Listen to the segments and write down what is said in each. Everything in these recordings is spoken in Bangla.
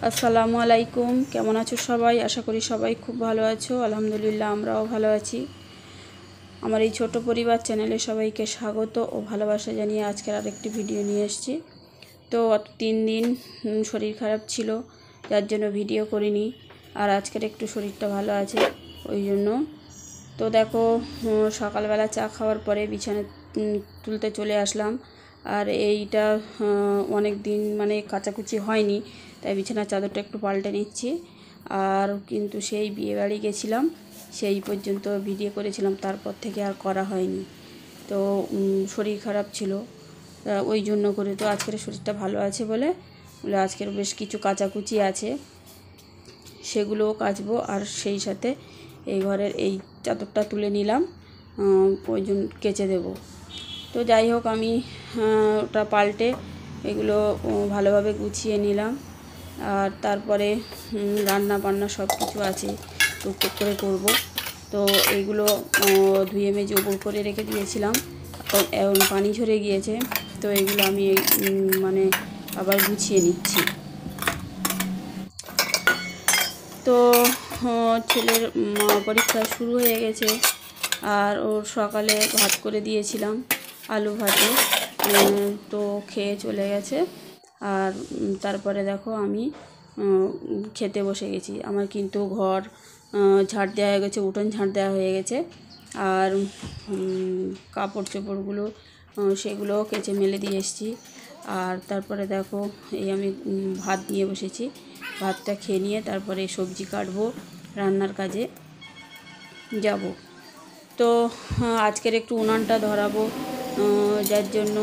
আসসালামু আলাইকুম। কেমন আছো সবাই? আশা করি সবাই খুব ভালো আছো। আলহামদুলিল্লাহ আমরাও ভালো আছি। আমার এই ছোট পরিবার চ্যানেলে সবাইকে স্বাগত ও ভালোবাসা জানিয়ে আজকের আরেকটি ভিডিও নিয়ে এসেছি। তো 3 দিন শরীর খারাপ ছিল, যার জন্য ভিডিও করিনি। আর আজকের একটু শরীরটা ভালো আছে ওই জন্য। তো দেখো, সকালবেলা চা খাওয়ার পরে বিছানা তুলতে চলে আসলাম। আর এইটা অনেক দিন মানে কাচাকুচি হয়নি, তাই বিছানার চাদরটা একটু পাল্টে নিচ্ছি। আর কিন্তু সেই বিয়েবাড়ি গেছিলাম, সেই পর্যন্ত ভিডিও করেছিলাম, তারপর থেকে আর করা হয়নি। তো শরীর খারাপ ছিল ওই জন্য করে। তো আজকের শরীরটা ভালো আছে বলে আজকের বেশ কিছু কাচাকুচি আছে, সেগুলোও কাচবো। আর সেই সাথে এই ঘরের এই চাদরটা তুলে নিলাম, ওই জন্য কেচে দেবো। তো যাই হোক, আমি ওটা পাল্টে এগুলো ভালোভাবে গুছিয়ে নিলাম। আর তারপরে রান্না বান্না সব কিছু আছে, টুকটুক করে করব। তো এইগুলো ধুয়ে মেজে উপর করে রেখে দিয়েছিলাম, এখন পানি ঝরে গিয়েছে। তো এগুলো আমি মানে আবার গুছিয়ে নিচ্ছি। তো ছেলের পরীক্ষা শুরু হয়ে গেছে, আর ওর সকালে ভাত করে দিয়েছিলাম, আলু ভাতে। তো খেয়ে চলে গেছে। আর তারপরে দেখো আমি খেতে বসে গেছি। আমার কিন্তু ঘর ঝাড় দেওয়া হয়ে গেছে, উঠোন ঝাড় দেওয়া হয়ে গেছে। আর কাপড় চোপড়গুলো সেগুলোও কেচে মেলে দিয়ে এসেছি। আর তারপরে দেখো, এই আমি ভাত নিয়ে বসেছি। ভাতটা খেয়ে নিয়ে তারপরে সবজি কাটবো, রান্নার কাজে যাব। তো আজকের একটু উনানটা ধরাবো, যার জন্য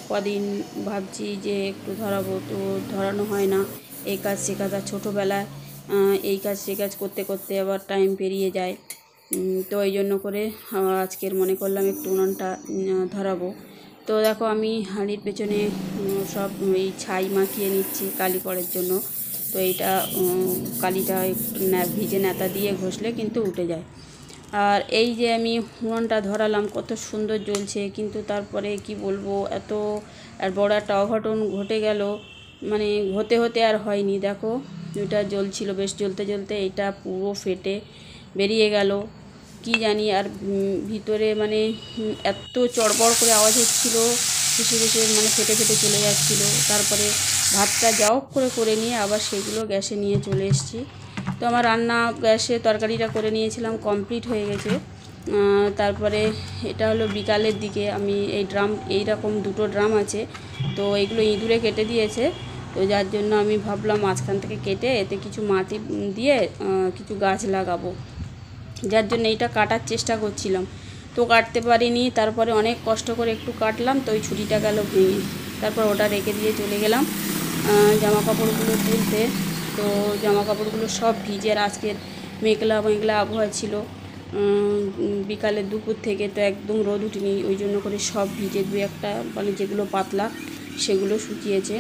কদিন ভাবছি যে একটু ধরাবো, তো ধরানো হয় না। এই কাজ সে কাজ, আর ছোটোবেলায় এই কাজ সে কাজ করতে করতে আবার টাইম পেরিয়ে যায়। তো এই জন্য করে আজকের মনে করলাম একটু উনানটা ধরাবো। তো দেখো, আমি হাঁড়ির পেছনে সব এই ছাই মাখিয়ে নিচ্ছি কালি পড়ার জন্য। তো এইটা কালিটা একটু ভিজে ন্যাতা দিয়ে ঘষলে কিন্তু উঠে যায়। আর এই যে আমি উনুনটা ধরালাম, কত সুন্দর জ্বলছে, কিন্তু তারপরে কি বলবো, এত আর বড় একটা অঘটন ঘটে গেল। মানে হতে হতে আর হয়নি। দেখো, এটা জ্বলছিল, বেশ জ্বলতে জ্বলতে এটা পুরো ফেটে বেরিয়ে গেল। কি জানি, আর ভিতরে মানে এত চড়বড় করে আওয়াজ হচ্ছিলো, ভেসে ভেসে মানে ফেটে ফেটে চলে যাচ্ছিলো। তারপরে ভাতটা যাও করে নিয়ে আবার সেগুলো গ্যাসে নিয়ে চলে এসেছি। তো আমার রান্না গ্যাসে তরকারিটা করে নিয়েছিলাম, কমপ্লিট হয়ে গেছে। তারপরে এটা হলো বিকালের দিকে। আমি এই রকম 2টো ড্রাম আছে, তো এইগুলো ইঁদুরে কেটে দিয়েছে। তো যার জন্য আমি ভাবলাম মাঝখান থেকে কেটে এতে কিছু মাটি দিয়ে কিছু গাছ লাগাবো, যার জন্য এইটা কাটার চেষ্টা করছিলাম। তো কাটতে পারিনি, তারপরে অনেক কষ্ট করে একটু কাটলাম, তো ওই ছুরিটা গেল ভেঙে। তারপর ওটা রেখে দিয়ে চলে গেলাম জামা কাপড়গুলো তুলতে। তো জামা কাপড়গুলো সব ভিজে, আর আজকের মেঘলা মেঘলা আবহাওয়া ছিল বিকালে দুপুর থেকে, তো একদম রোদ উঠেনি, ওই জন্য করে সব ভিজে। 2-1টা মানে যেগুলো পাতলা সেগুলো শুকিয়েছে।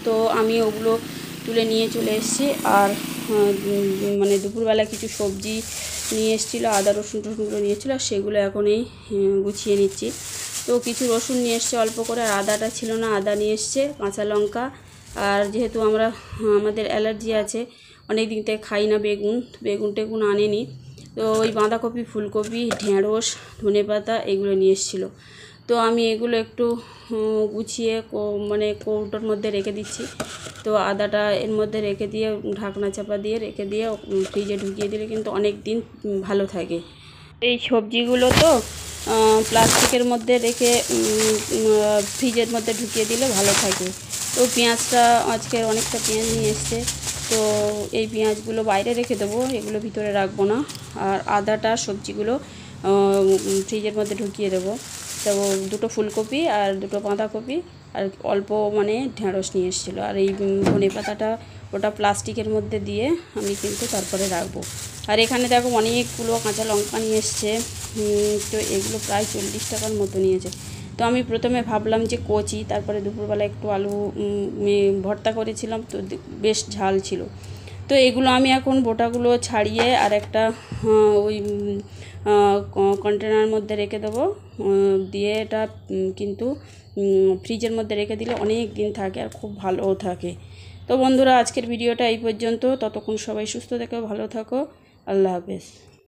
তো আমি ওগুলো তুলে নিয়ে চলে এসেছি। আর মানে দুপুরবেলা কিছু সবজি নিয়ে এসেছিলো, আদা রসুন টসুনগুলো নিয়েছিলো, আর সেগুলো এখন এই গুছিয়ে নিচ্ছি। তো কিছু রসুন নিয়ে এসছে অল্প করে, আর আদাটা ছিল না, আদা নিয়ে এসছে, কাঁচা লঙ্কা। আর যেহেতু আমাদের অ্যালার্জি আছে, অনেক দিন থেকে খাই না বেগুন টেগুন আনেনি। তো ওই বাঁধাকপি, ফুলকপি, ঢেঁড়স, ধনেপাতা এগুলো নিয়ে এসেছিলো। তো আমি এগুলো একটু গুছিয়ে মানে কৌটোর মধ্যে রেখে দিচ্ছি। তো আদাটা এর মধ্যে রেখে দিয়ে ঢাকনা চাপা দিয়ে রেখে দিয়ে ফ্রিজে ঢুকিয়ে দিলে কিন্তু অনেক দিন ভালো থাকে। এই সবজিগুলো তো প্লাস্টিকের মধ্যে রেখে ফ্রিজের মধ্যে ঢুকিয়ে দিলে ভালো থাকে। তো পেঁয়াজটা আজকে অনেকটা পেঁয়াজ নিয়ে এসছে, তো এই পেঁয়াজগুলো বাইরে রেখে দেবো, এগুলো ভিতরে রাখবো না। আর আদাটা সবজিগুলো ফ্রিজের মধ্যে ঢুকিয়ে দেবো। তো 2টো ফুলকপি আর 2টো বাঁধাকপি আর অল্প মানে ঢেঁড়স নিয়ে এসেছিলো। আর এই ধনে পাতাটা ওটা প্লাস্টিকের মধ্যে দিয়ে আমি কিন্তু তারপরে রাখবো। আর এখানে দেখো অনেকগুলো কাঁচা লঙ্কা নিয়ে এসছে, তো এগুলো প্রায় 40 টাকার মতো নিয়েছে। তো আমি প্রথমে ভাবলাম যে কচি, তারপরে দুপুরবেলা একটু আলু ভর্তা করেছিলাম, তো বেশ ঝাল ছিল। তো এগুলো আমি এখন বোটাগুলো ছাড়িয়ে আর একটা ওই কন্টেনার মধ্যে রেখে দেবো, দিয়ে এটা কিন্তু ফ্রিজের মধ্যে রেখে দিলে অনেক দিন থাকে আর খুব ভালোও থাকে। তো বন্ধুরা, আজকের ভিডিওটা এই পর্যন্ত। ততক্ষণ সবাই সুস্থ থেকো, ভালো থাকো। আল্লাহ হাফেজ।